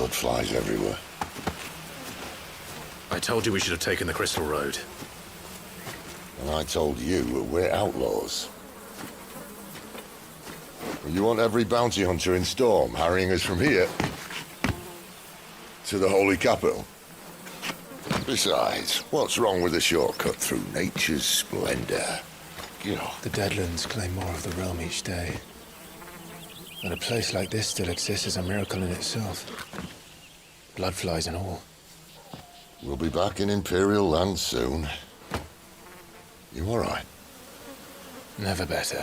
blood flies everywhere. I told you we should have taken the Crystal Road. And I told you we're outlaws. You want every bounty hunter in Storm harrying us from here to the Holy Capital? Besides, what's wrong with a shortcut through nature's splendor? You know. The Deadlands claim more of the realm each day. And a place like this still exists is a miracle in itself. Bloodflies and all. We'll be back in Imperial land soon. You all right? Never better.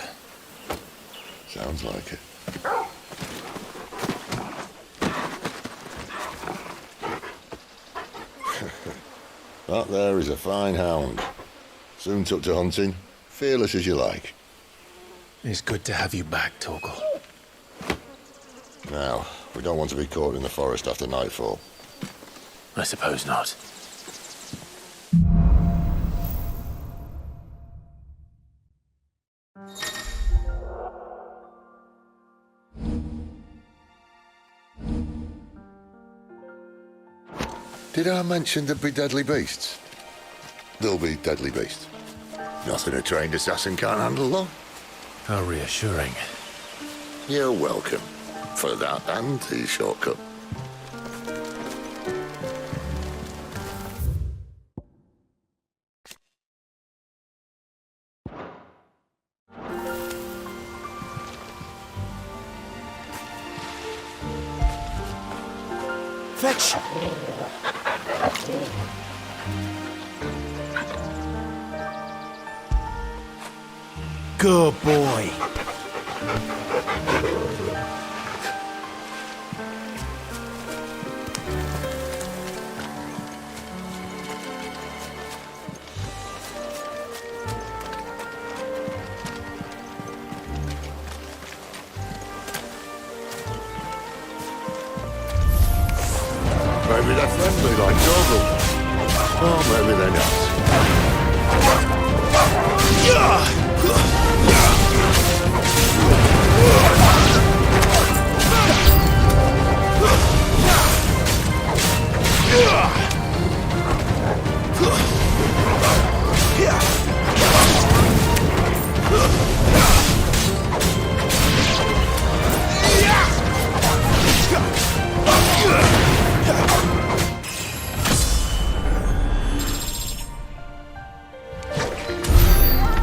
Sounds like it. That there is a fine hound. Soon took to hunting. Fearless as you like. It's good to have you back, Torgal. Now, we don't want to be caught in the forest after nightfall. I suppose not. Did I mention there'd be deadly beasts? There'll be deadly beasts. Nothing a trained assassin can't handle, though. How reassuring. You're welcome. For that and the shortcut. Fetch! Good boy. Maybe they're friendly like Torgal. Or maybe they're not.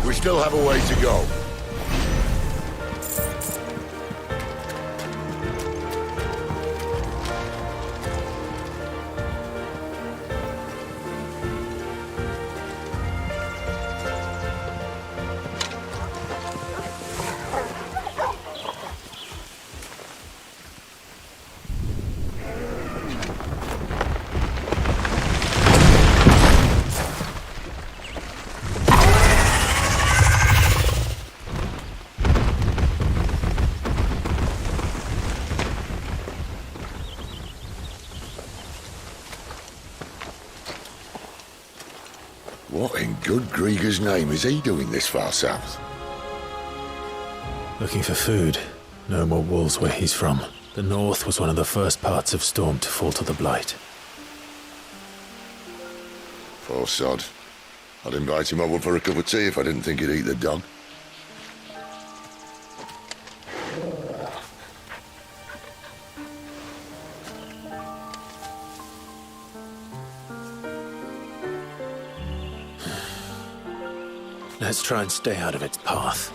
We still have a way to go. What in good Grieger's name is he doing this far south? Looking for food. No more wolves where he's from. The north was one of the first parts of Storm to fall to the Blight. Poor sod. I'd invite him over for a cup of tea if I didn't think he'd eat the dog. Let's try and stay out of its path.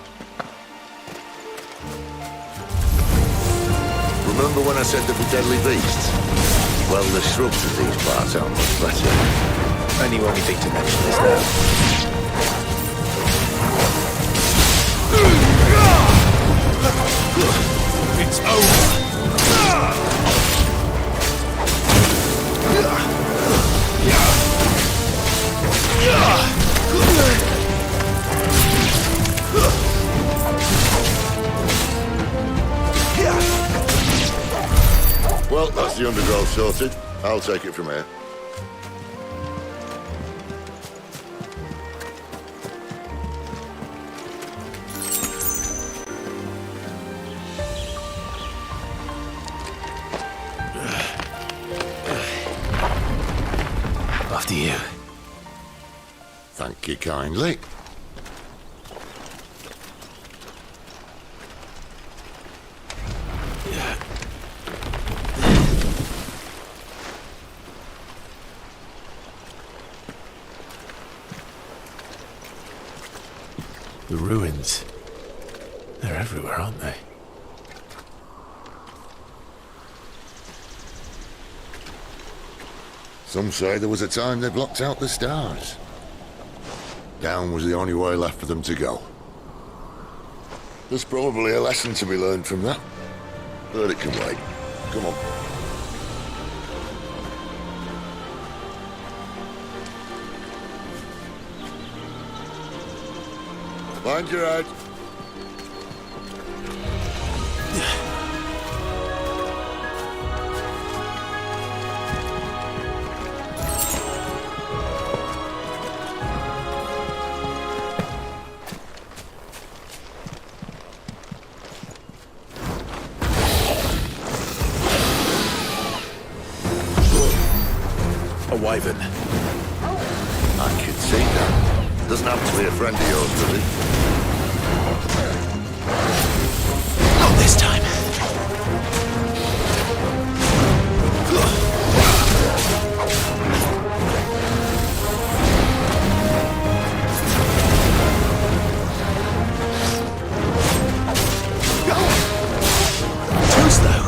Remember when I said there'd be deadly beasts? Well, the shrubs of these parts aren't much better. Only won't think to mention this now. It's over! Well, that's the undergrowth sorted. I'll take it from here. After you. Thank you kindly. The ruins. They're everywhere, aren't they? Some say there was a time they blocked out the stars. Down was the only way left for them to go. There's probably a lesson to be learned from that. But it can wait. Come on. Mind your head. A wyvern. I can see that. Doesn't have to be a friend of yours, does it? Not this time. Too slow.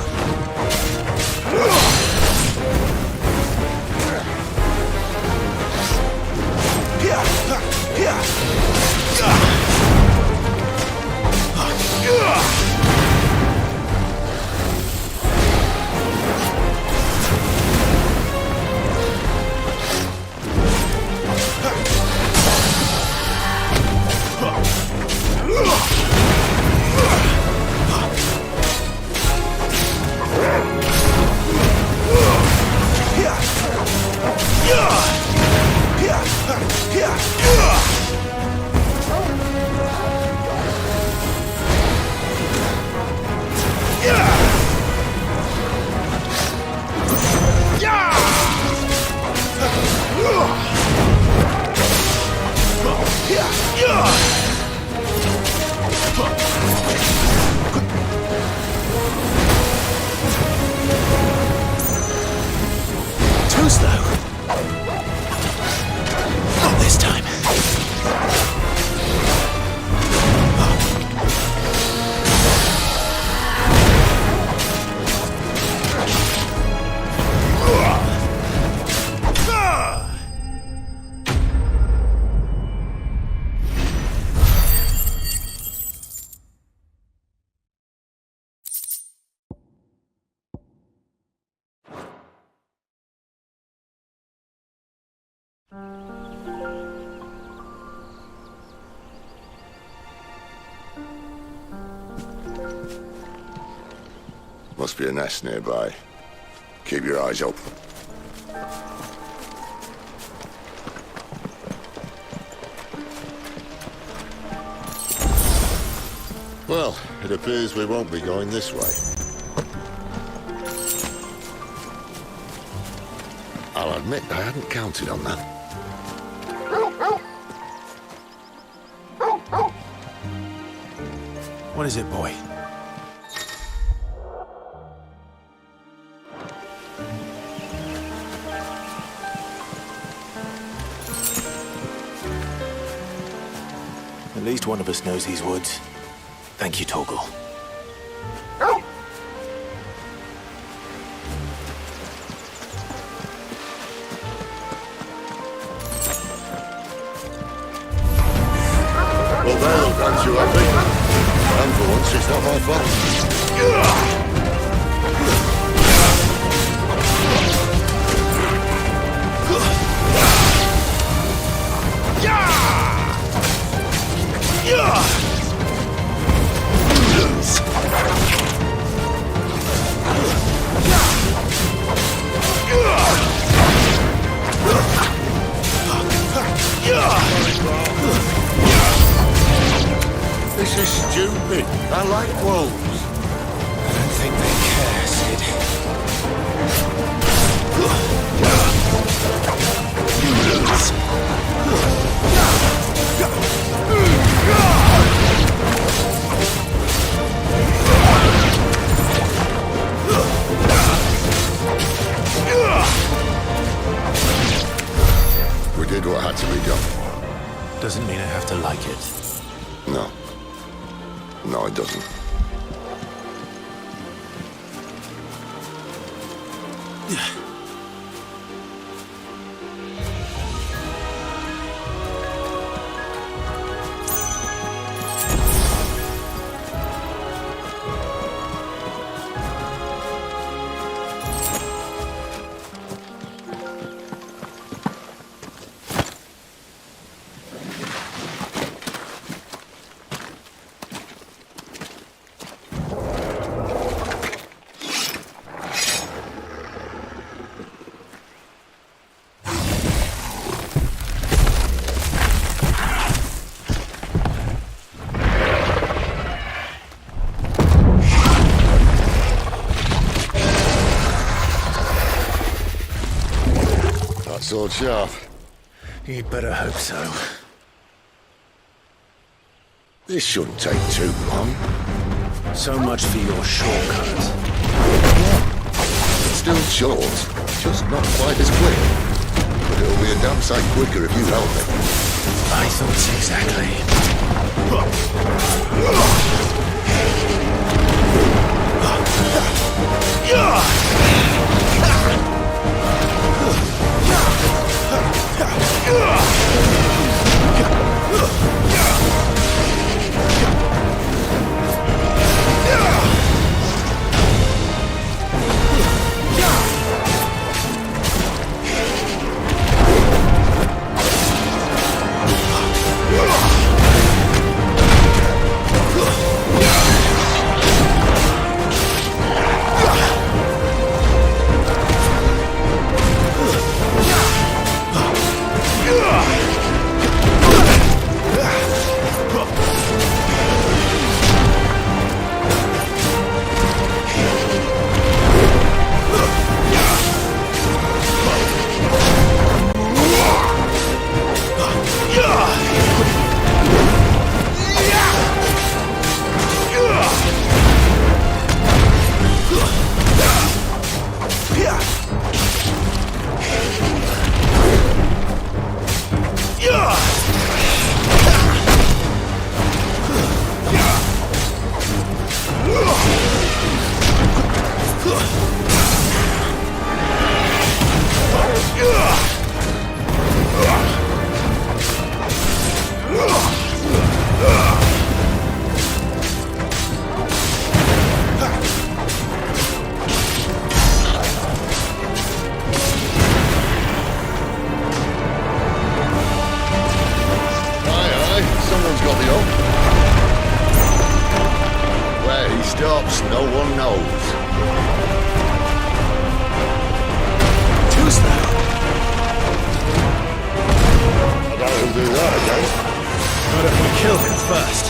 Too slow. Not this time. Must be a nest nearby. Keep your eyes open. Well, it appears we won't be going this way. I'll admit I hadn't counted on that. What is it, boy? At least one of us knows these woods. Thank you, Torgal. Well, that'll grant you happy. And for once, it's not my fault. This is stupid. I like wolves. I don't think they care, Sid. did what had to be done. Doesn't mean I have to like it. No. No, it doesn't. Sword sharp. You'd better hope so. This shouldn't take too long. So much for your shortcut. It's still short, just not quite as quick. But it'll be a damn sight quicker if you help me. I thought so exactly. No one knows. Who's that? I doubt he'll do that again. Not if we kill him first.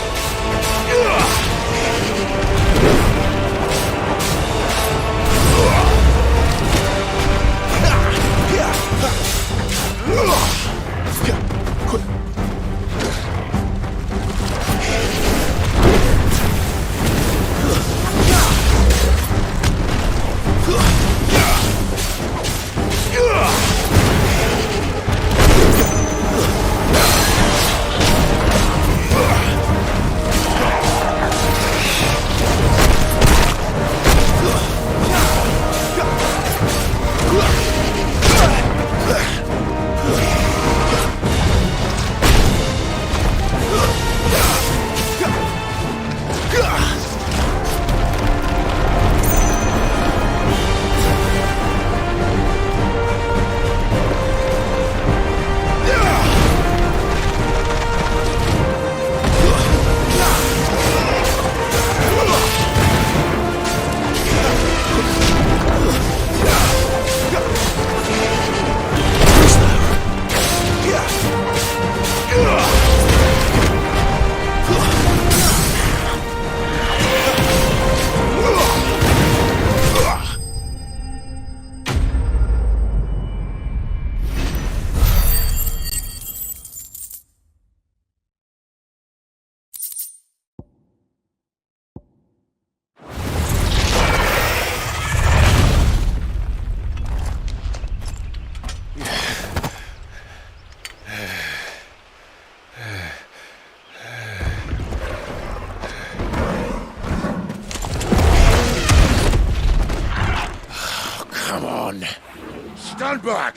Stand back!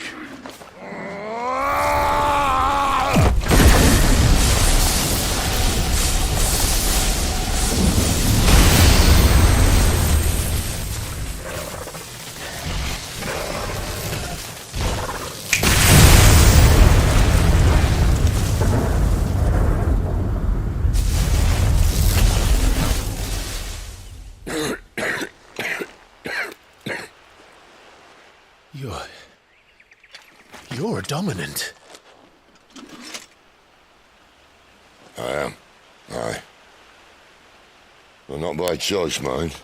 You're a dominant. I am. Aye. Well, not by choice, mind.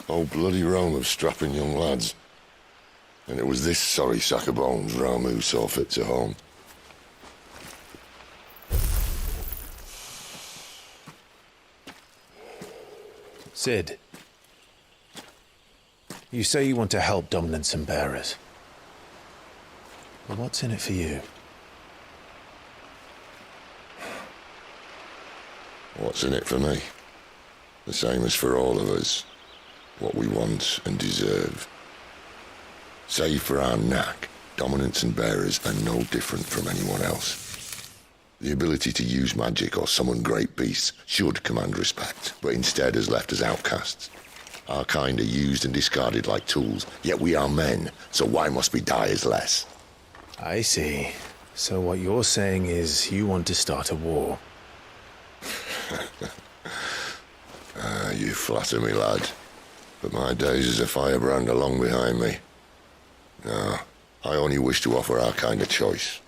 Whole bloody realm of strapping young lads. And it was this sorry sack of bones Ramu saw fit to home. Sid, you say you want to help dominants and bearers. But what's in it for you? What's in it for me? The same as for all of us. What we want and deserve. Save for our knack, dominants and bearers are no different from anyone else. The ability to use magic or summon great beasts should command respect, but instead has left us outcasts. Our kind are used and discarded like tools, yet we are men, so why must we die as less? I see. So what you're saying is you want to start a war. You flatter me, lad. But my days as a firebrand are long behind me. No, I only wish to offer our kind a choice.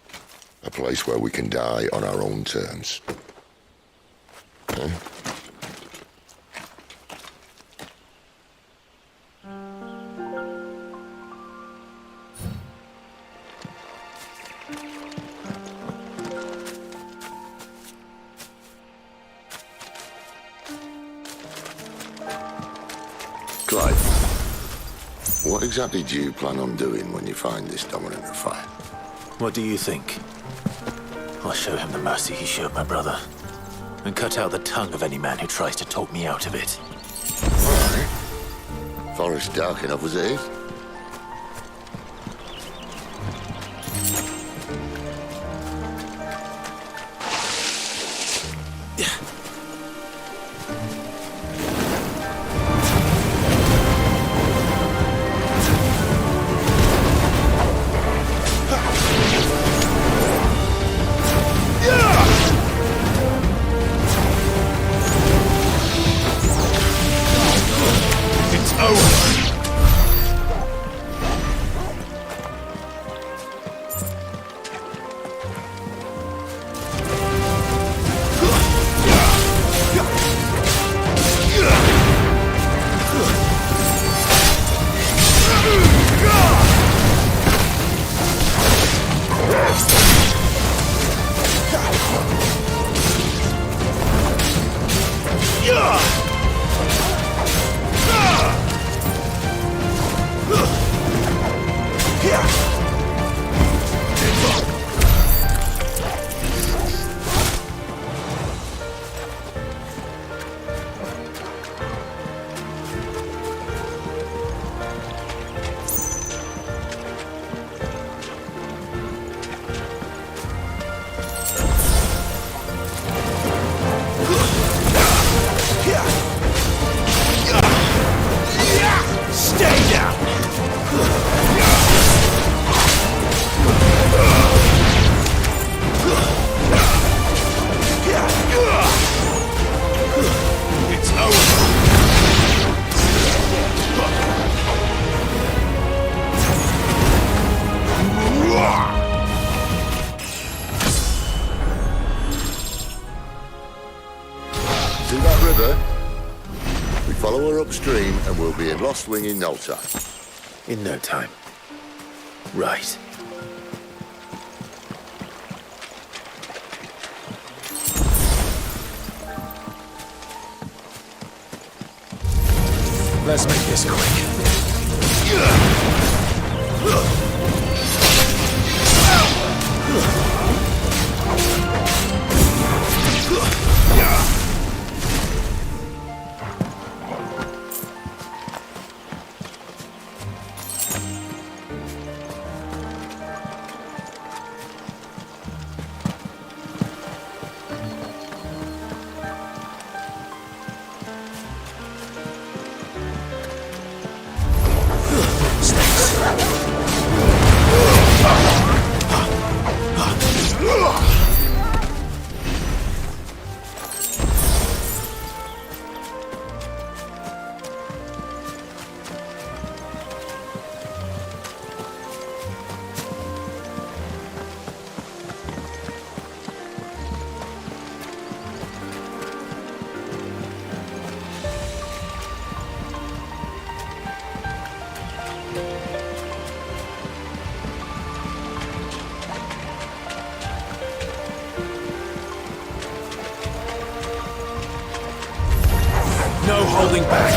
A place where we can die on our own terms. Eh? Clive, what exactly do you plan on doing when you find this dominant of fire? What do you think? I'll show him the mercy he showed my brother, and cut out the tongue of any man who tries to talk me out of it. All right. Forest dark enough as it is. See that river? We follow her upstream and we'll be in Lost Wing in no time. In no time. Right. Let's make this quick. pulling back.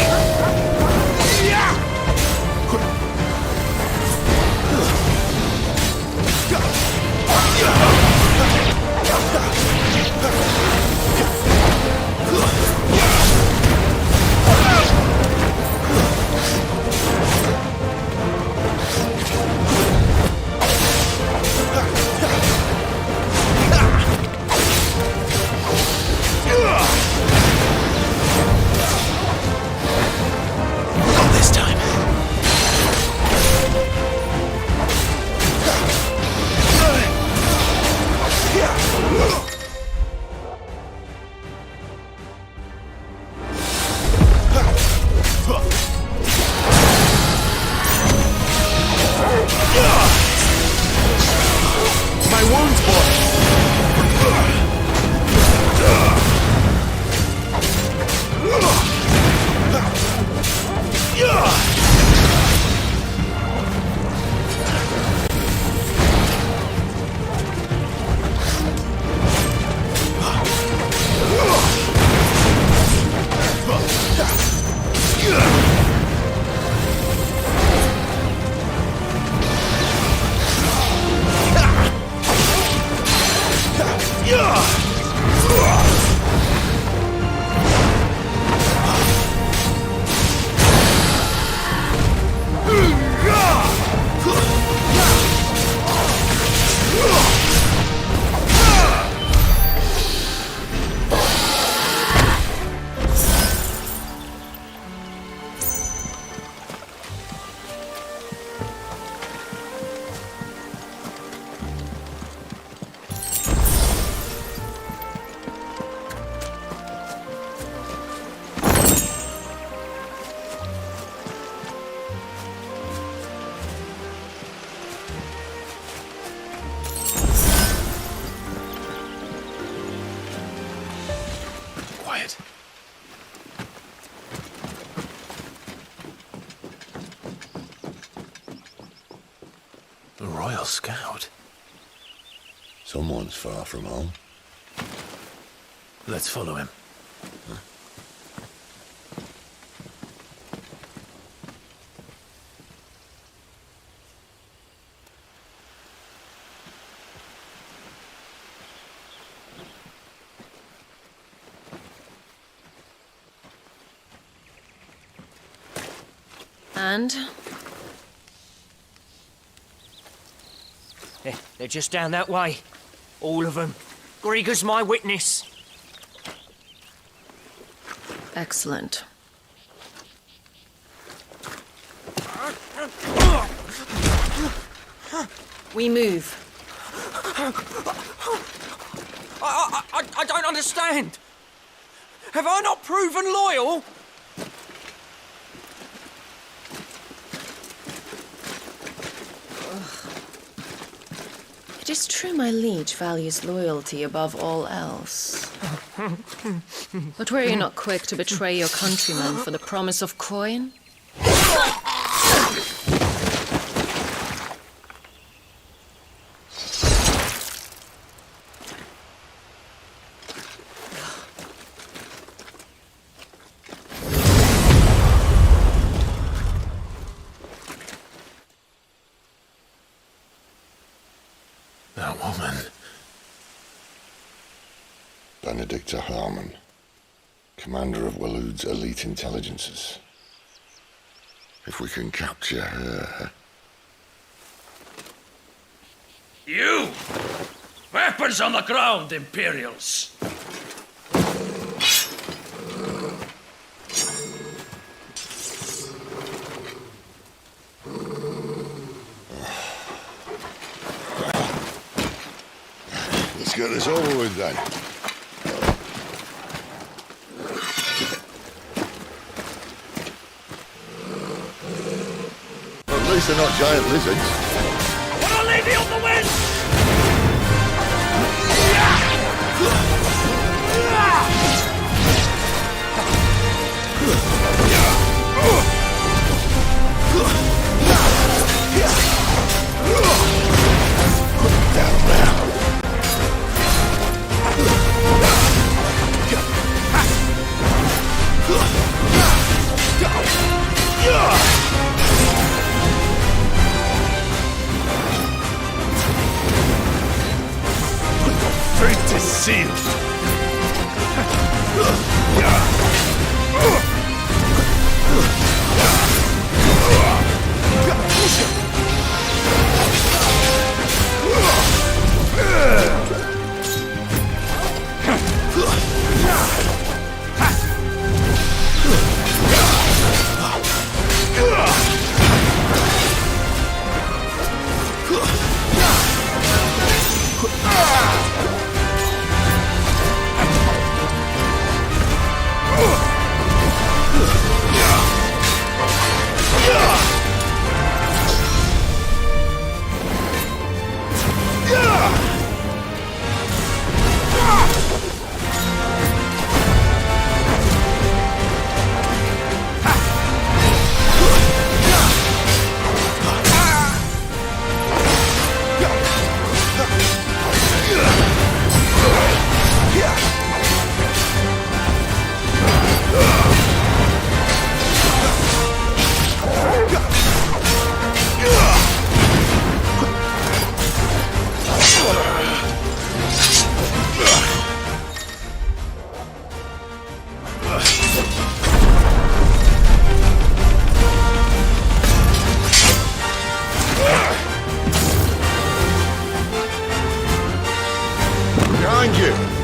Not this time. My wounds, Quiet. The Royal Scout. Someone's far from home. Let's follow him. And? They're just down that way. All of them. Grieger's my witness. Excellent. We move. I don't understand. Have I not proven loyal? It is true my liege values loyalty above all else. But were you not quick to betray your countrymen for the promise of coin? That woman. Benedicta Harmon, commander of Waloed's elite intelligences. If we can capture her... You! Weapons on the ground, Imperials! Let's get this over with then. At least they're not giant lizards. What a lady on the wind! Down there. sealed. Behind you!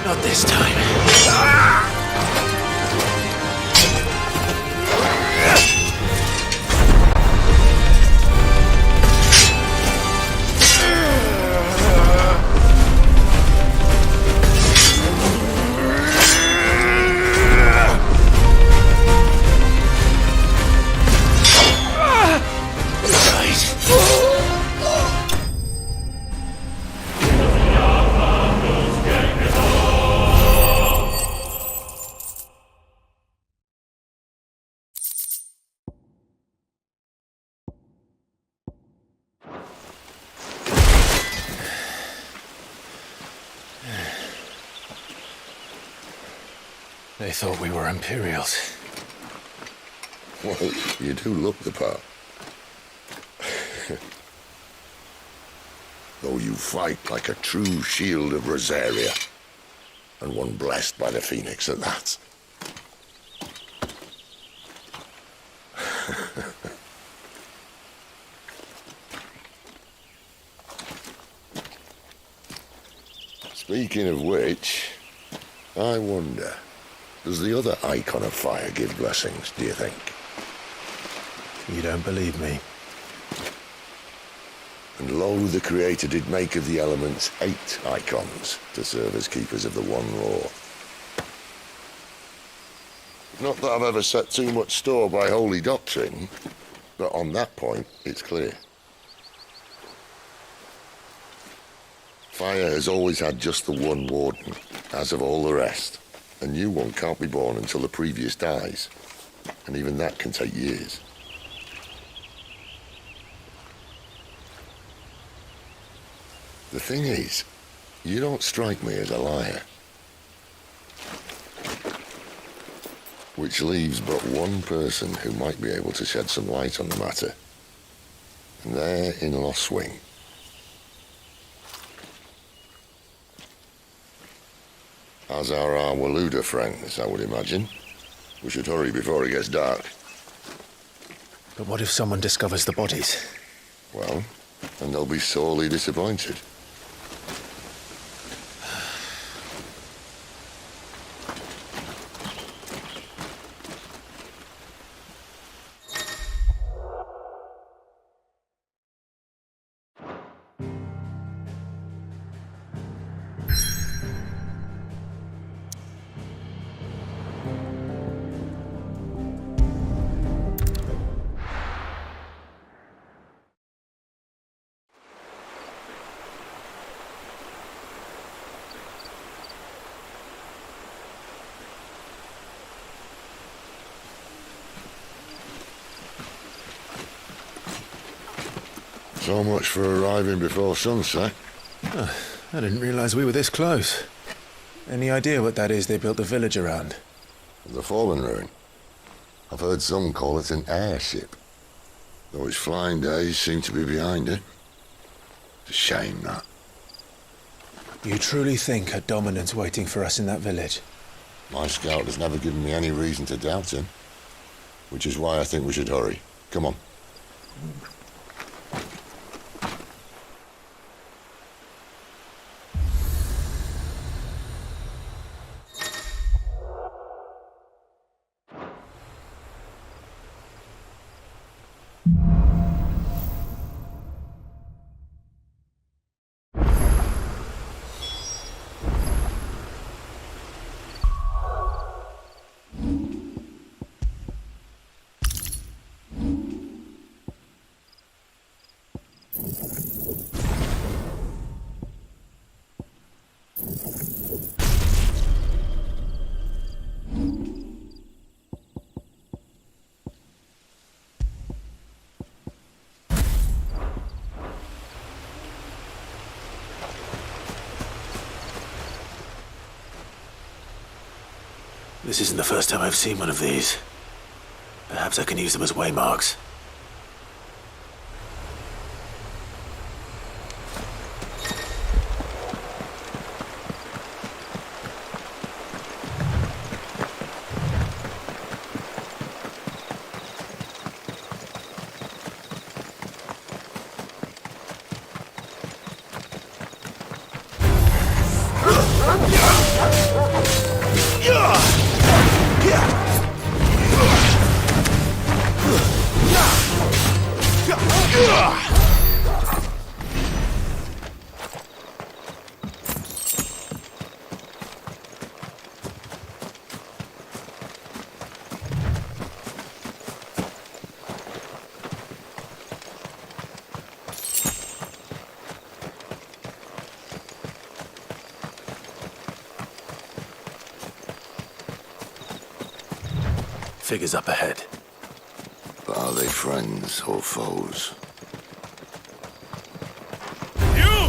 Not this time. They thought we were Imperials. Well, you do look the part. though you fight like a true shield of Rosaria, and one blessed by the Phoenix at that. Speaking of which, I wonder, does the other Icon of Fire give blessings, do you think? You don't believe me? And lo, the Creator did make of the elements 8 Icons to serve as keepers of the one law. Not that I've ever set too much store by holy doctrine, but on that point, it's clear. Fire has always had just the one warden, as of all the rest. A new one can't be born until the previous dies, and even that can take years. The thing is, you don't strike me as a liar. Which leaves but one person who might be able to shed some light on the matter. And they're in Lost Swing. As are our Waluda friends, I would imagine. We should hurry before it gets dark. But what if someone discovers the bodies? Well, and they'll be sorely disappointed. So much for arriving before sunset. I didn't realize we were this close. Any idea what that is they built the village around? The fallen ruin. I've heard some call it an airship. Though its flying days seem to be behind it. It's a shame, that. You truly think a dominant's waiting for us in that village? My scout has never given me any reason to doubt him. Which is why I think we should hurry. Come on. This isn't the first time I've seen one of these. Perhaps I can use them as waymarks. Figures up ahead. But are they friends or foes? You!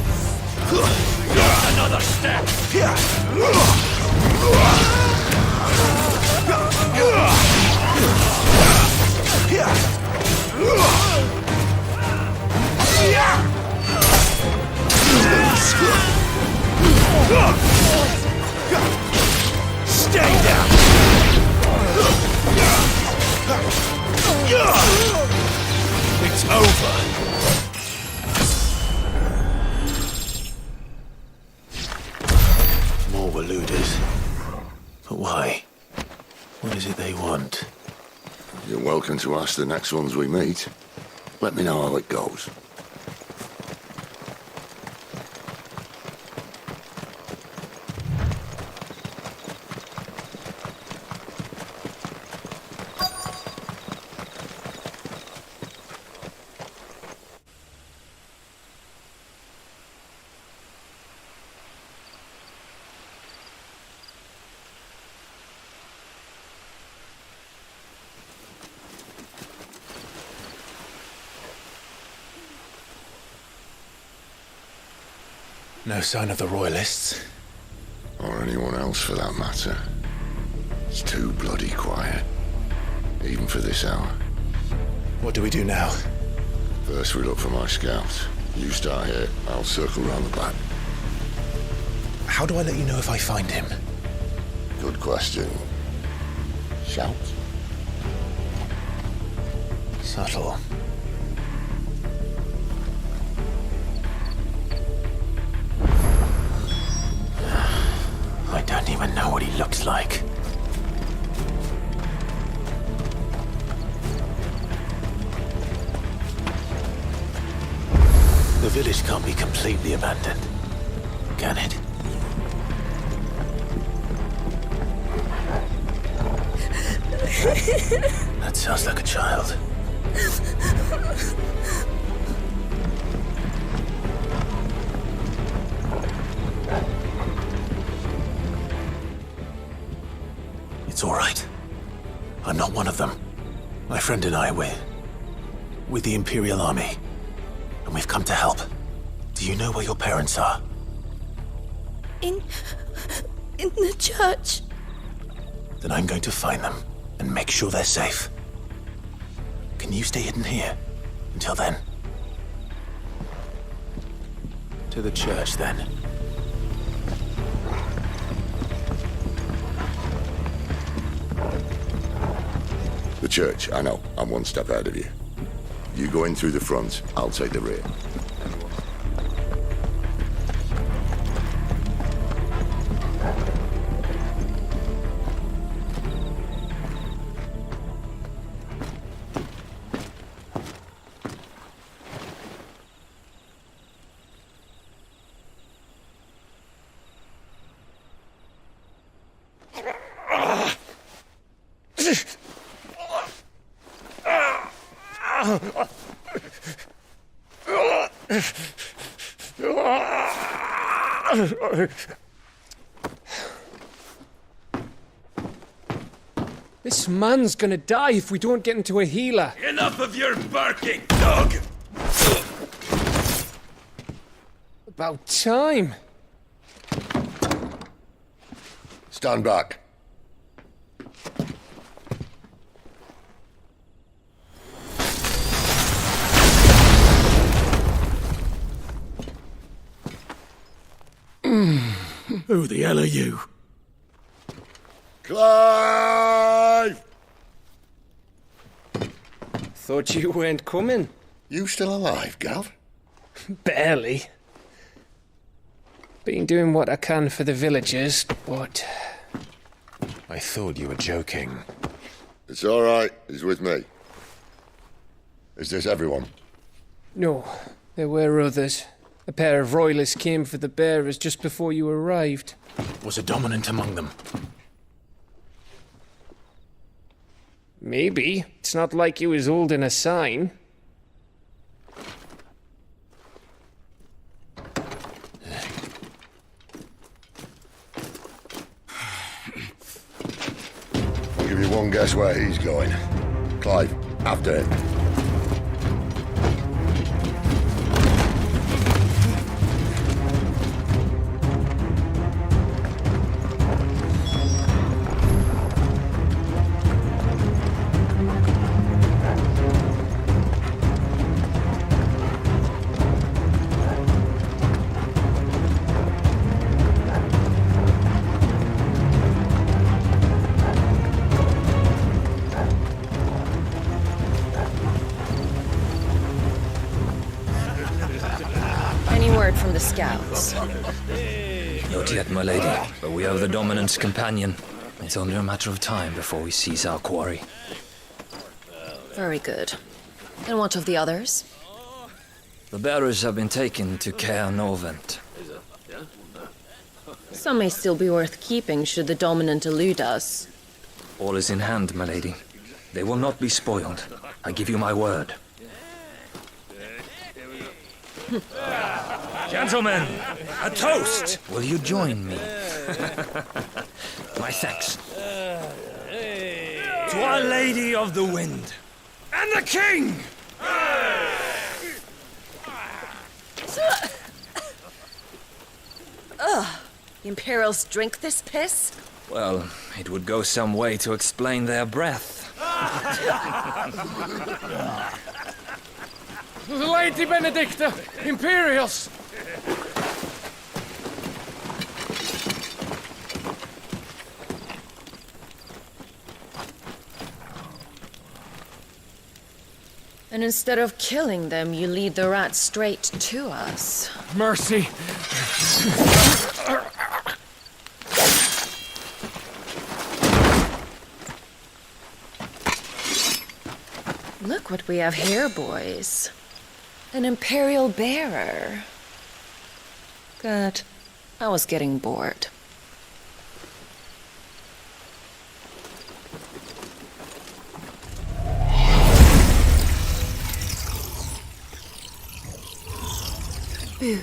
Just another step! More Waluders. But why? What is it they want? You're welcome to ask the next ones we meet. Let me know how it goes. No sign of the Royalists. Or anyone else for that matter. It's too bloody quiet. Even for this hour. What do we do now? First we look for my scouts. You start here, I'll circle round the back. How do I let you know if I find him? Good question. Shout? Subtle. I don't even know what he looks like. The village can't be completely abandoned, can it? That sounds like a child. It's all right. I'm not one of them. My friend and I, we're with the Imperial Army. And we've come to help. Do you know where your parents are? In the church. Then I'm going to find them and make sure they're safe. Can you stay hidden here until then? To the church, then. The church, I know. I'm one step ahead of you. You go in through the front, I'll take the rear. This man's gonna die if we don't get into a healer. Enough of your barking, dog! About time. Stand back. Who the hell are you? Clive! Thought you weren't coming. You still alive, Gav? Barely. Been doing what I can for the villagers, but... I thought you were joking. It's all right. He's with me. Is this everyone? No, there were others. A pair of royalists came for the bearers just before you arrived. Was a dominant among them? Maybe. It's not like he was holding a sign. I'll give you one guess where he's going. Clive, after him. word from the scouts? Not yet, my lady, but we have the Dominant's companion. It's only a matter of time before we seize our quarry. Very good. And what of the others? The bearers have been taken to Caer Novent. Some may still be worth keeping should the Dominant elude us. All is in hand, my lady. They will not be spoiled. I give you my word. Gentlemen, a toast! Will you join me? My thanks. To Our Lady of the Wind. And the King! The Imperials drink this piss? Well, it would go some way to explain their breath. Lady Benedicta! Imperials! And instead of killing them, you lead the rats straight to us. Mercy! Look what we have here, boys. An Imperial bearer. Good. I was getting bored. Boo.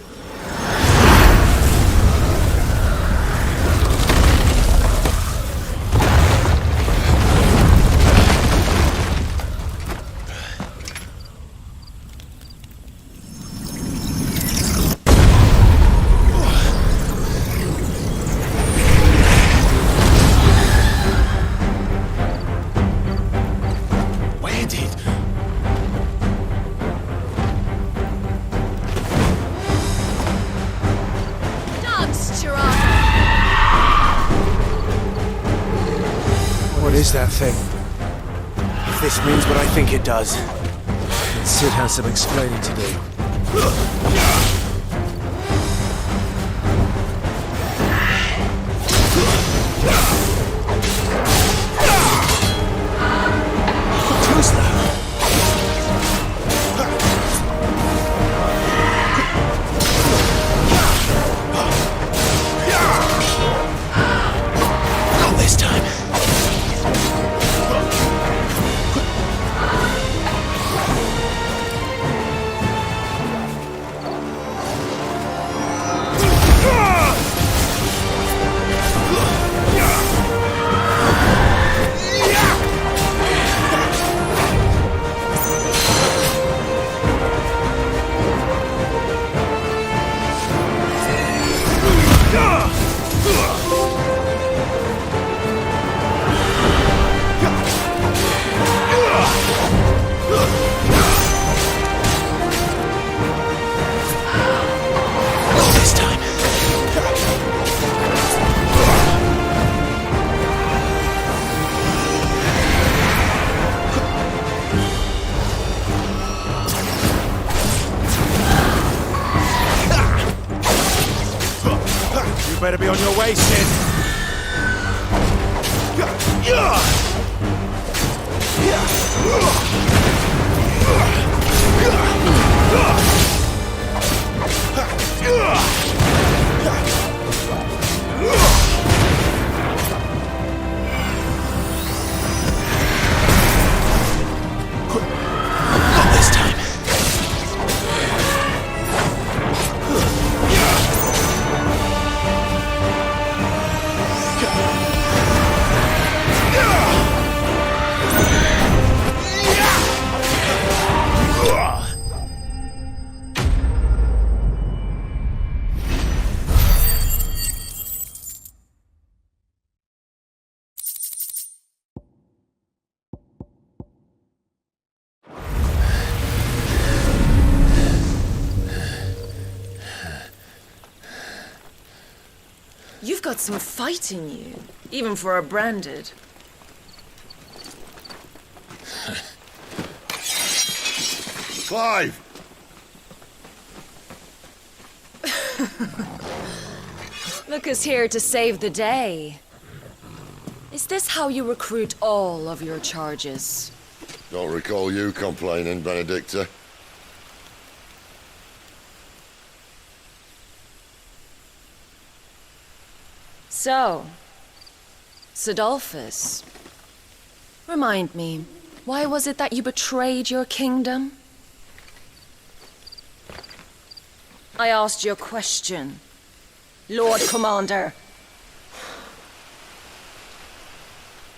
Where did? What is that thing? If this means what I think it does, Sid has some explaining to do. Who's that? Not this time. You better be on your way, Sid. Not this time. You've got some fight in you, even for a branded. Clive! Look who's here to save the day. Is this how you recruit all of your charges? Don't recall you complaining, Benedicta. So, Sidolphus, remind me, why was it that you betrayed your kingdom? I asked you a question, Lord Commander.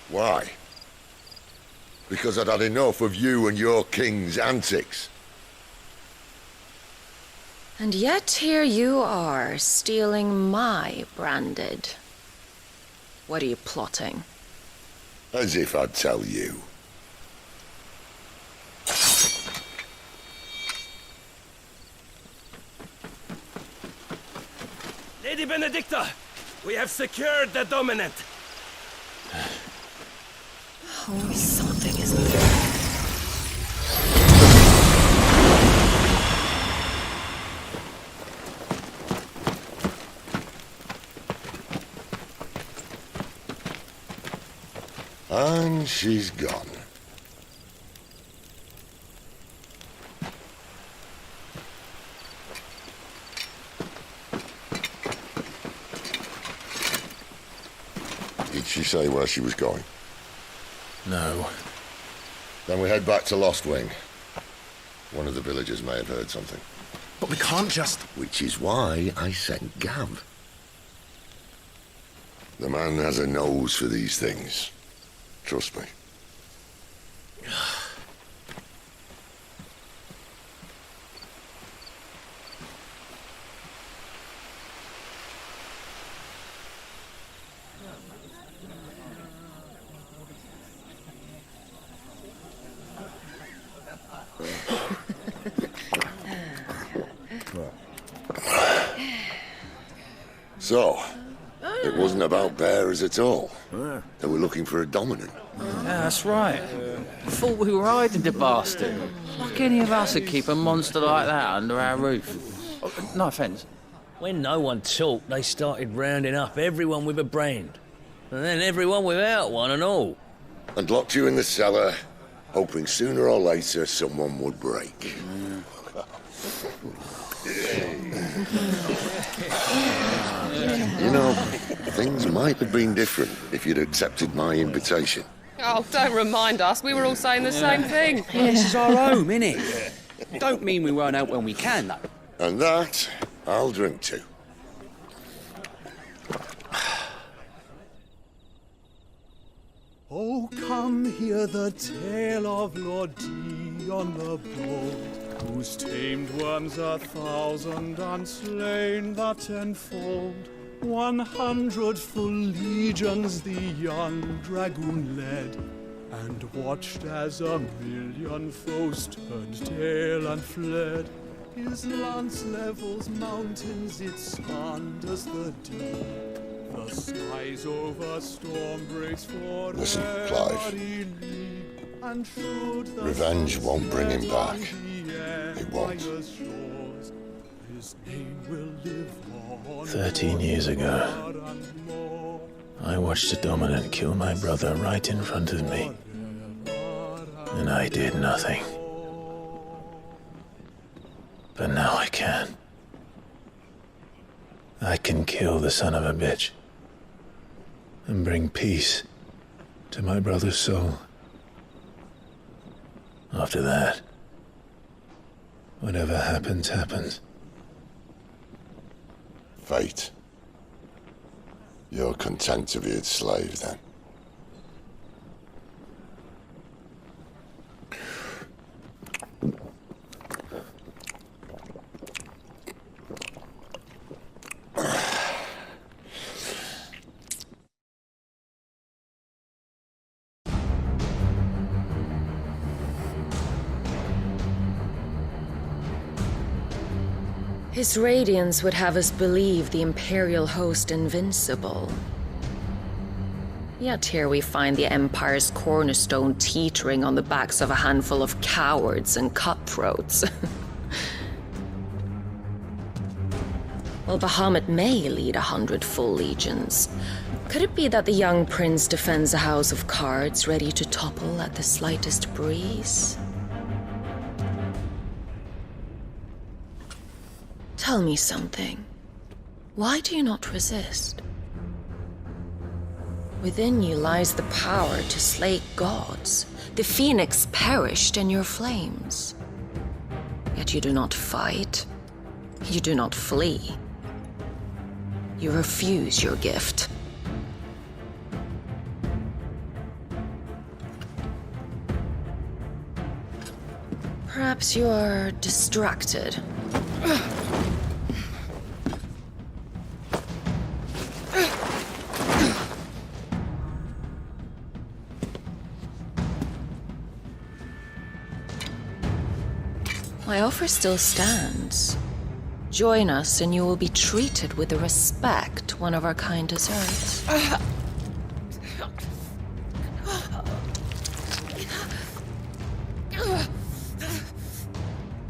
Why? Because I'd had enough of you and your king's antics. And yet here you are, stealing my branded. What are you plotting? As if I'd tell you. Lady Benedicta, we have secured the dominant. Oh, something isn't there. And she's gone. Did she say where she was going? No. Then we head back to Lost Wing. One of the villagers may have heard something. But we can't just... Which is why I sent Gav. The man has a nose for these things. Trust me. So, it wasn't about bearers at all. They were looking for a dominant. Yeah, that's right. Thought we were hiding the bastard. Like any of us would keep a monster like that under our roof. Oh, no offence. When no one talked, they started rounding up everyone with a brand. And then everyone without one and all. And locked you in the cellar, hoping sooner or later someone would break. You know, things might have been different if you'd accepted my invitation. Oh, don't remind us. We were all saying the same thing. This is our home, innit? Don't mean we won't help when we can, though. And that, I'll drink to. Oh, come hear the tale of Lord D on the bold, who's tamed worms 1,000 and slain the 10-fold. 100 full legions the young dragoon led, and watched as 1,000,000 foes turned tail and fled. His lance levels mountains, it sanders the deep. The skies over storm breaks for Listen, Clive. Revenge won't bring him back. It won't. 13 years ago, I watched a dominant kill my brother right in front of me, and I did nothing. But now I can. I can kill the son of a bitch and bring peace to my brother's soul. After that, whatever happens, happens. Fate. You're content to be its slave, then? His radiance would have us believe the Imperial host invincible. Yet here we find the Empire's cornerstone teetering on the backs of a handful of cowards and cutthroats. Well, Bahamut may lead 100 full legions. Could it be that the young prince defends a house of cards ready to topple at the slightest breeze? Tell me something. Why do you not resist? Within you lies the power to slay gods. The phoenix perished in your flames. Yet you do not fight. You do not flee. You refuse your gift. Perhaps you're distracted. My offer still stands. Join us and you will be treated with the respect one of our kind deserves.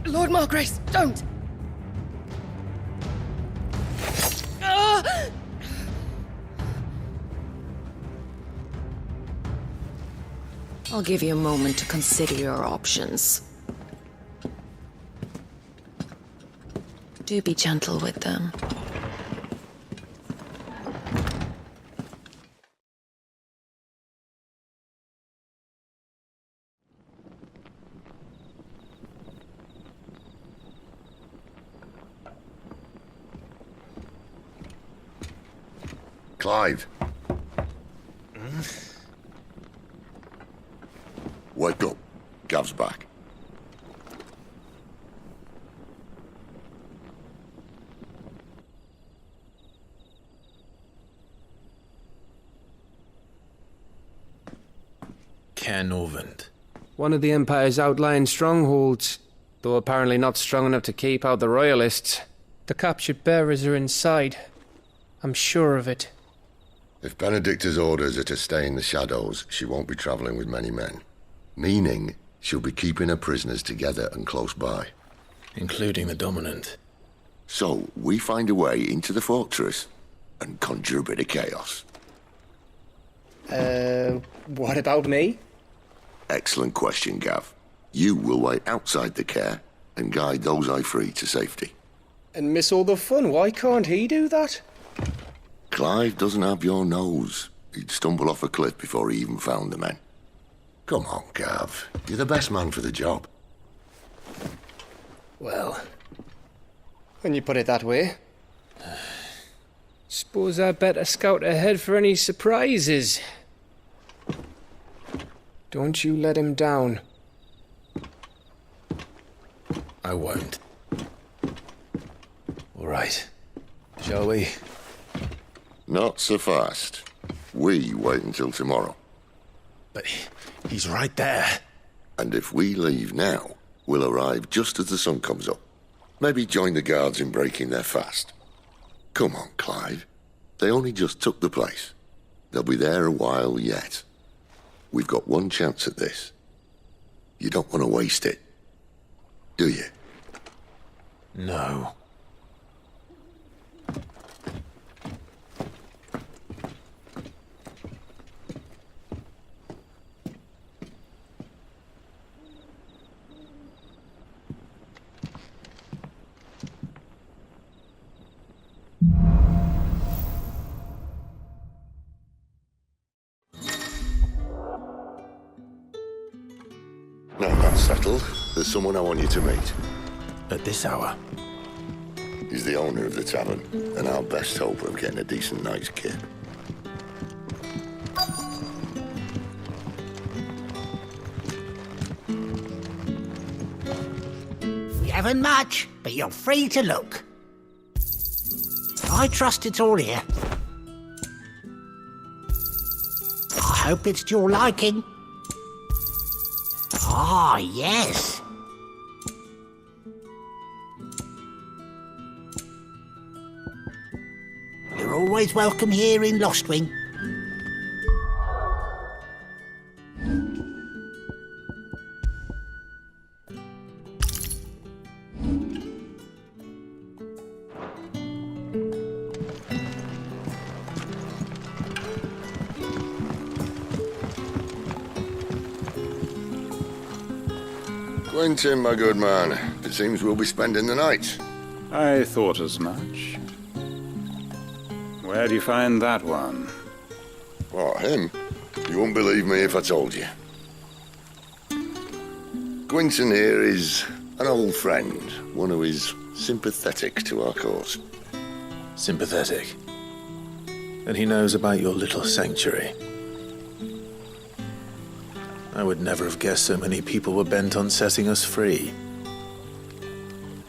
Lord Margrace, don't! I'll give you a moment to consider your options. Do be gentle with them. Clive. Wake up. Gav's back. Caernarvon. One of the Empire's outlying strongholds, though apparently not strong enough to keep out the Royalists. The captured bearers are inside. I'm sure of it. If Benedicta's orders are to stay in the shadows, she won't be travelling with many men. Meaning, she'll be keeping her prisoners together and close by. Including the Dominant. So, we find a way into the fortress and conjure a bit of chaos. What about me? Excellent question, Gav. You will wait outside the care and guide those I free to safety. And miss all the fun. Why can't he do that? Clive doesn't have your nose. He'd stumble off a cliff before he even found the men. Come on, Gav. You're the best man for the job. Well, when you put it that way. Suppose I'd better scout ahead for any surprises. Don't you let him down. I won't. All right. Shall we? Not so fast. We wait until tomorrow. But he's right there. And if we leave now, we'll arrive just as the sun comes up. Maybe join the guards in breaking their fast. Come on, Clive. They only just took the place. They'll be there a while yet. We've got one chance at this. You don't want to waste it, do you? No. Now that's settled, there's someone I want you to meet. At this hour? He's the owner of the tavern, and our best hope of getting a decent night's kip. We haven't much, but you're free to look. I trust it's all here. I hope it's to your liking. Ah, yes. You're always welcome here in Lostwing. Quentin, my good man. It seems we'll be spending the night. I thought as much. Where do you find that one? What, him? You wouldn't believe me if I told you. Quentin here is an old friend, one who is sympathetic to our cause. Sympathetic? And he knows about your little sanctuary. I would never have guessed so many people were bent on setting us free.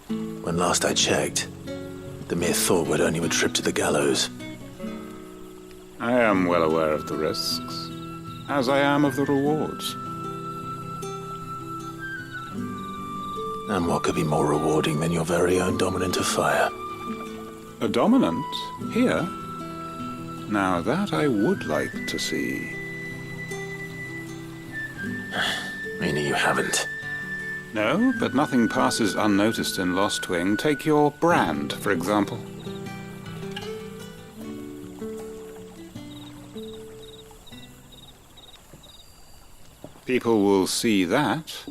When last I checked, the mere thought would earn you a trip to the gallows. I am well aware of the risks, as I am of the rewards. And what could be more rewarding than your very own dominant of fire? A dominant? Here? Now that I would like to see. Meaning you haven't? No, but nothing passes unnoticed in Lost Wing. Take your brand, for example. People will see that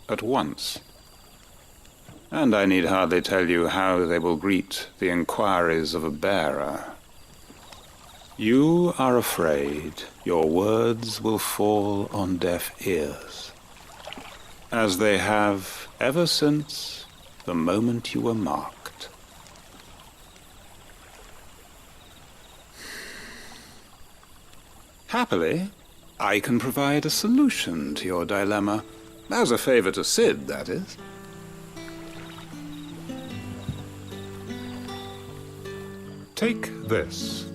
at once. And I need hardly tell you how they will greet the inquiries of a bearer. You are afraid your words will fall on deaf ears, as they have ever since the moment you were marked. Happily, I can provide a solution to your dilemma, as a favor to Sid, that is. Take this.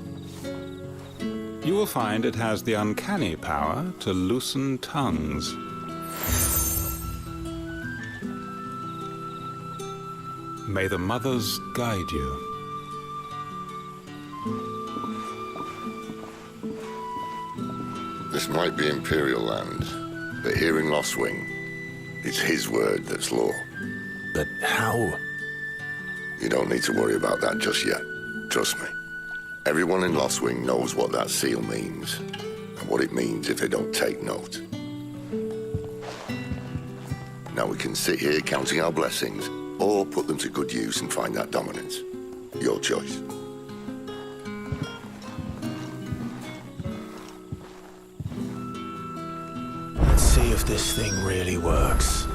You will find it has the uncanny power to loosen tongues. May the mothers guide you. This might be Imperial land, but here in Lost Wing, it's his word that's law. But how? You don't need to worry about that just yet. Trust me. Everyone in Lost Wing knows what that seal means, and what it means if they don't take note. Now we can sit here counting our blessings, or put them to good use and find that dominance. Your choice. Let's see if this thing really works.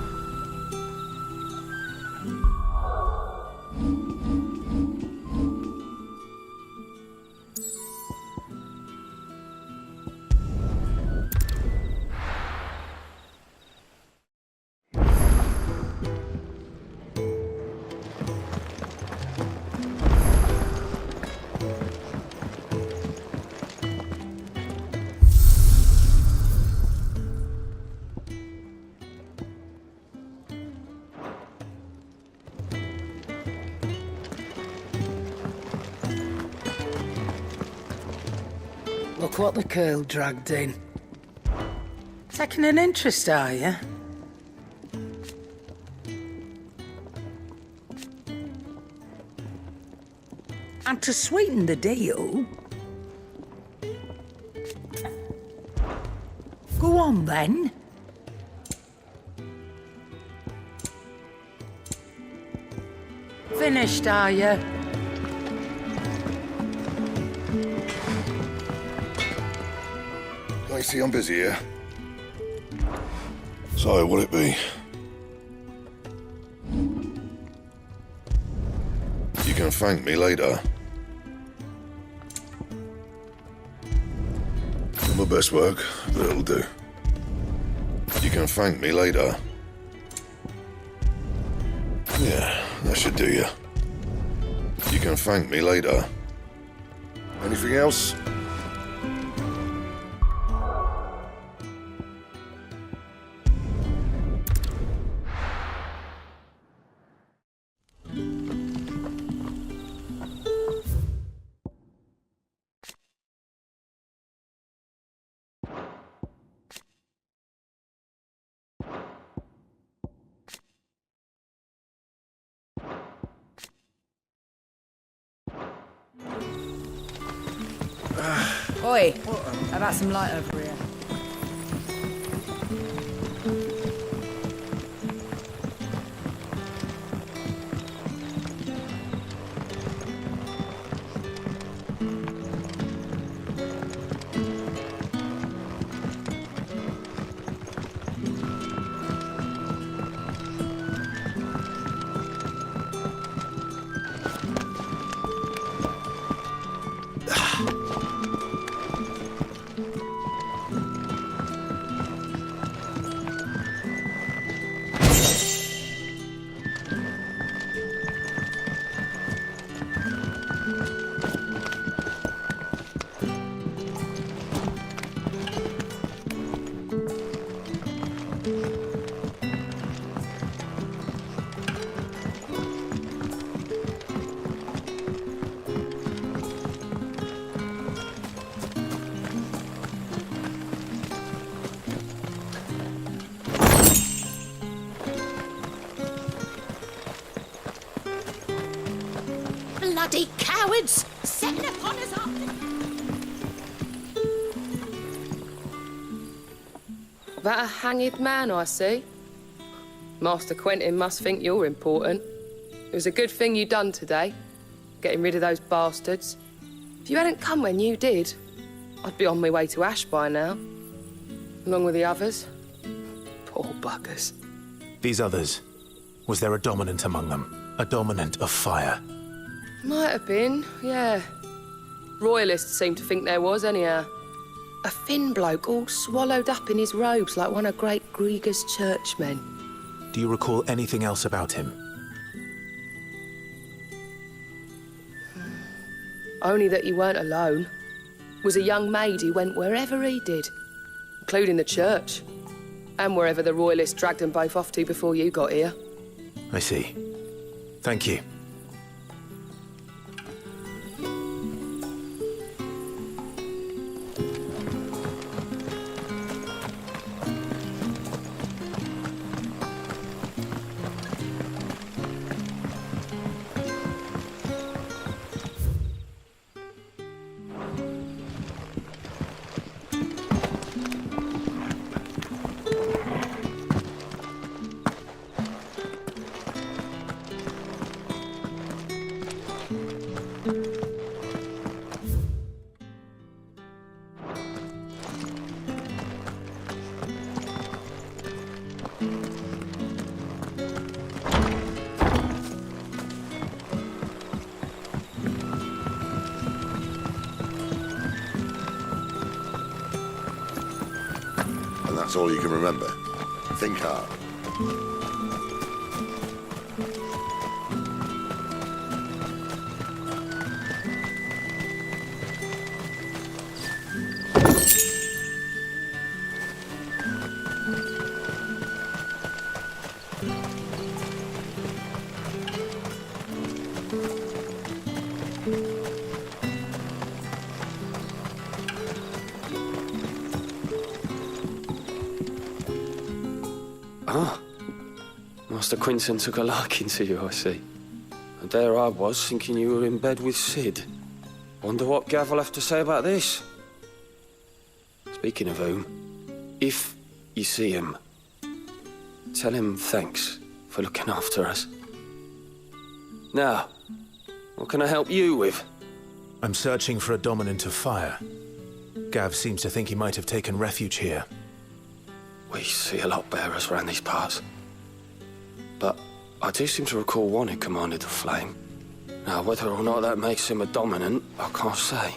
Look what the curl dragged in. Taking an interest, are you? And to sweeten the deal... Go on, then. Finished, are you? I see I'm busy here. So, what'll it be? You can thank me later. Not my best work, but it'll do. You can thank me later. Yeah, that should do you. You can thank me later. Anything else? Oi, how about some light over here? Bloody cowards! Setting upon us after... That a hanged man I see? Master Quentin must think you're important. It was a good thing you done today, getting rid of those bastards. If you hadn't come when you did, I'd be on my way to Ash by now, along with the others. Poor buggers. These others, was there a dominant among them? A dominant of fire? Might have been, yeah. Royalists seem to think there was, anyhow. A thin bloke all swallowed up in his robes like one of Great Grieger's churchmen. Do you recall anything else about him? Only that he weren't alone. Was a young maid who went wherever he did, including the church, and wherever the Royalists dragged them both off to before you got here. I see. Thank you. That's all you can remember. Think hard. Ah, Master Quinton took a liking to you, I see. And there I was, thinking you were in bed with Sid. Wonder what Gav will have to say about this. Speaking of whom, if you see him, tell him thanks for looking after us. Now, what can I help you with? I'm searching for a dominant of fire. Gav seems to think he might have taken refuge here. We see a lot bearers around these parts. But I do seem to recall one who commanded the flame. Now, whether or not that makes him a dominant, I can't say.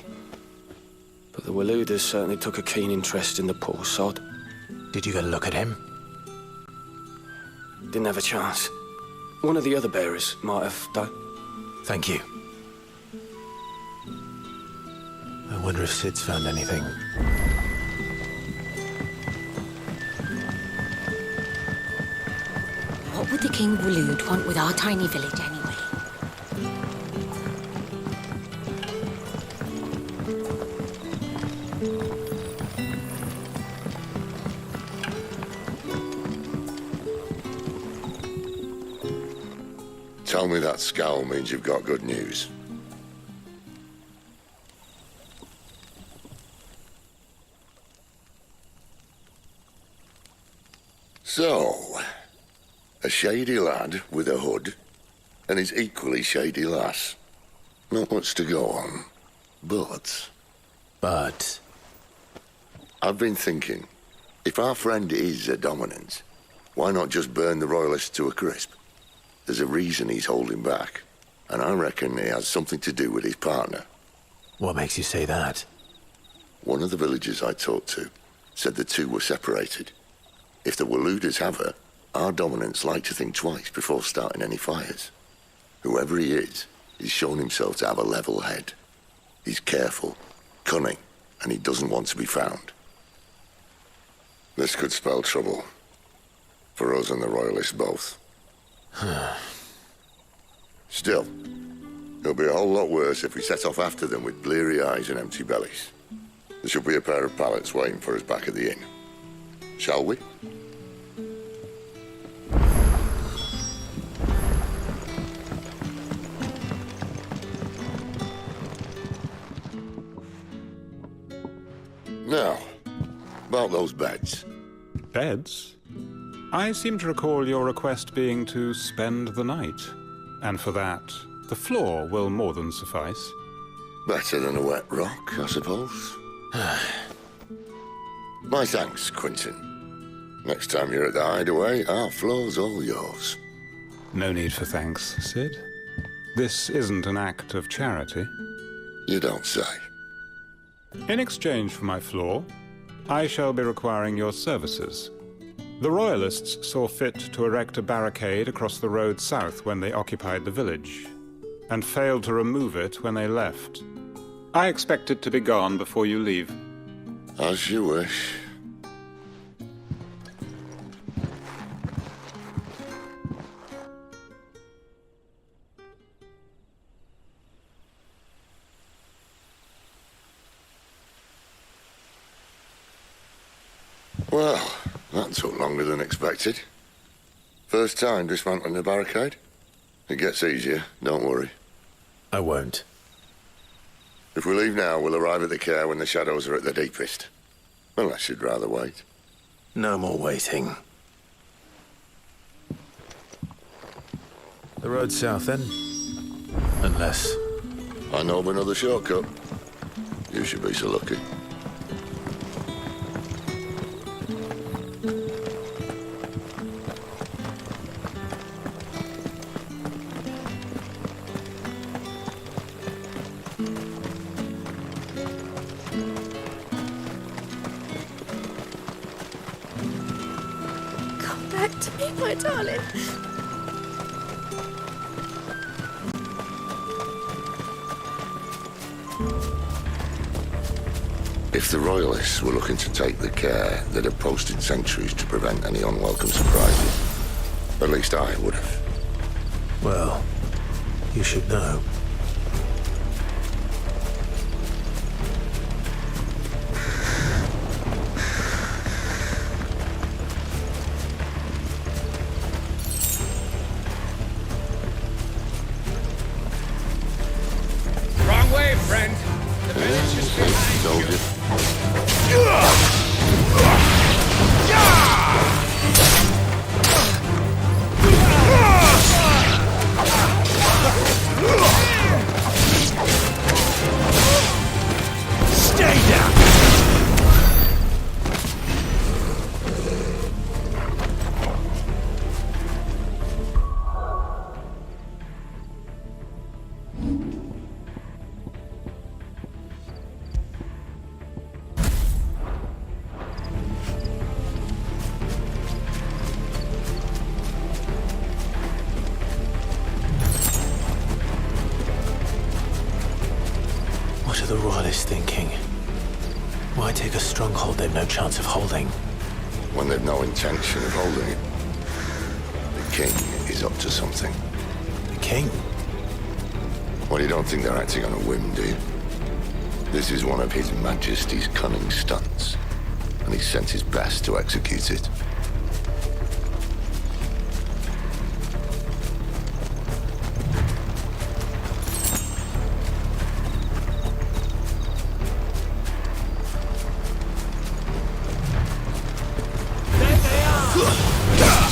But the Waluders certainly took a keen interest in the poor sod. Did you get a look at him? Didn't have a chance. One of the other bearers might have done. Thank you. I wonder if Sid's found anything. What would the King Walud want with our tiny village anyway? Tell me that scowl means you've got good news. So, a shady lad with a hood, and his equally shady lass. Not much to go on, but... I've been thinking, if our friend is a dominant, why not just burn the Royalists to a crisp? There's a reason he's holding back, And I reckon he has something to do with his partner. What makes you say that? One of the villagers I talked to said the two were separated. If the Waluders have her, our dominants like to think twice before starting any fires. Whoever he is, he's shown himself to have a level head. He's careful, cunning, and he doesn't want to be found. This could spell trouble. For us and the Royalists both. Still, it'll be a whole lot worse if we set off after them with bleary eyes and empty bellies. There should be a pair of pallets waiting for us back at the inn. Shall we? Now, about those beds. Beds? I seem to recall your request being to spend the night. And for that, the floor will more than suffice. Better than a wet rock, I suppose. My thanks, Quentin. Next time you're at the hideaway, our floor's all yours. No need for thanks, Sid. This isn't an act of charity. You don't say. In exchange for my floor, I shall be requiring your services. The Royalists saw fit to erect a barricade across the road south when they occupied the village, and failed to remove it when they left. I expect it to be gone before you leave. As you wish. Well, that took longer than expected. First time dismantling the barricade? It gets easier, don't worry. I won't. If we leave now, we'll arrive at the care when the shadows are at their deepest. Unless you'd rather wait. No more waiting. The road south, then? Unless... I know of another shortcut. You should be so lucky. My darling. If the Royalists were looking to take the care, they'd have posted sentries to prevent any unwelcome surprises. At least I would have. Well, you should know. Thinking. Why take a stronghold they've no chance of holding? When they've no intention of holding it. The king is up to something. The king? Well, you don't think they're acting on a whim, do you? This is one of His Majesty's cunning stunts, and he's sent his best to execute it.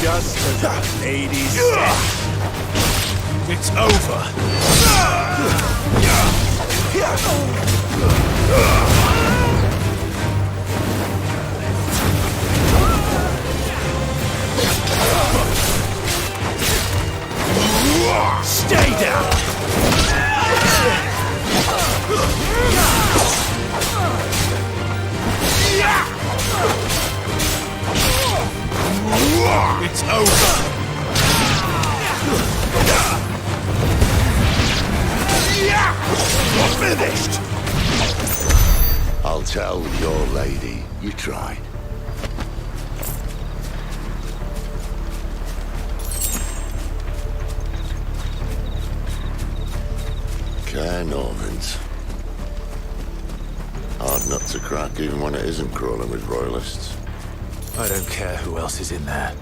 Just as the ladies said. It's over. Stay down. tell your lady you tried. Care Normans. Hard nut to crack even when it isn't crawling with royalists. I don't care who else is in there.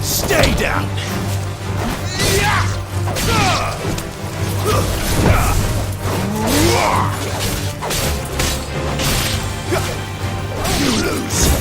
Stay down! You lose!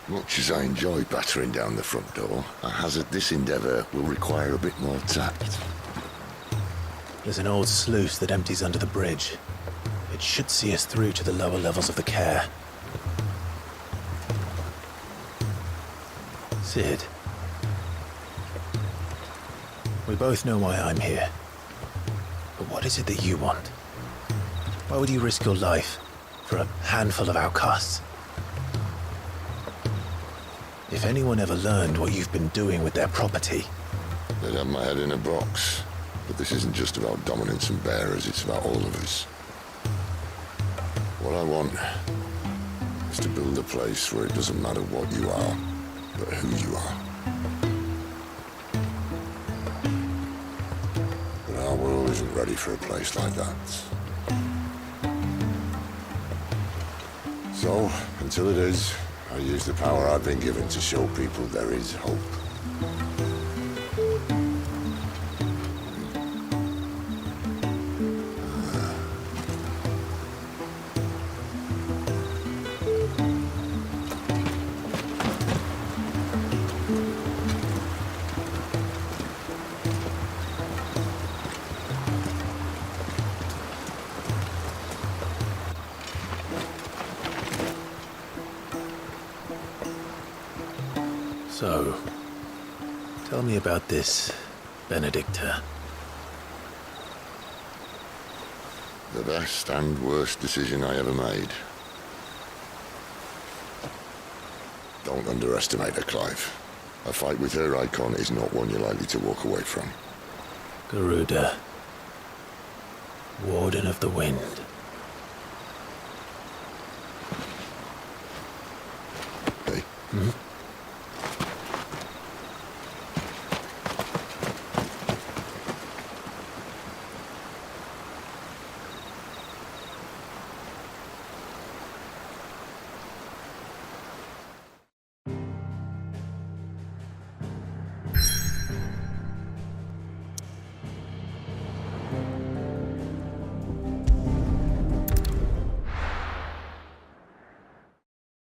Much as I enjoy battering down the front door, I hazard this endeavour will require a bit more tact. There's an old sluice that empties under the bridge. It should see us through to the lower levels of the care. Sid. We both know why I'm here. But what is it that you want? Why would you risk your life for a handful of outcasts? If anyone ever learned what you've been doing with their property... They'd have my head in a box. But this isn't just about dominance and bearers, it's about all of us. What I want is to build a place where it doesn't matter what you are, but who you are. But our world isn't ready for a place like that. So, until it is, I use the power I've been given to show people there is hope. So, tell me about this Benedicta. The best and worst decision I ever made. Don't underestimate her, Clive. A fight with her Eikon is not one you're likely to walk away from. Garuda. Warden of the Wind. Hey. Hmm?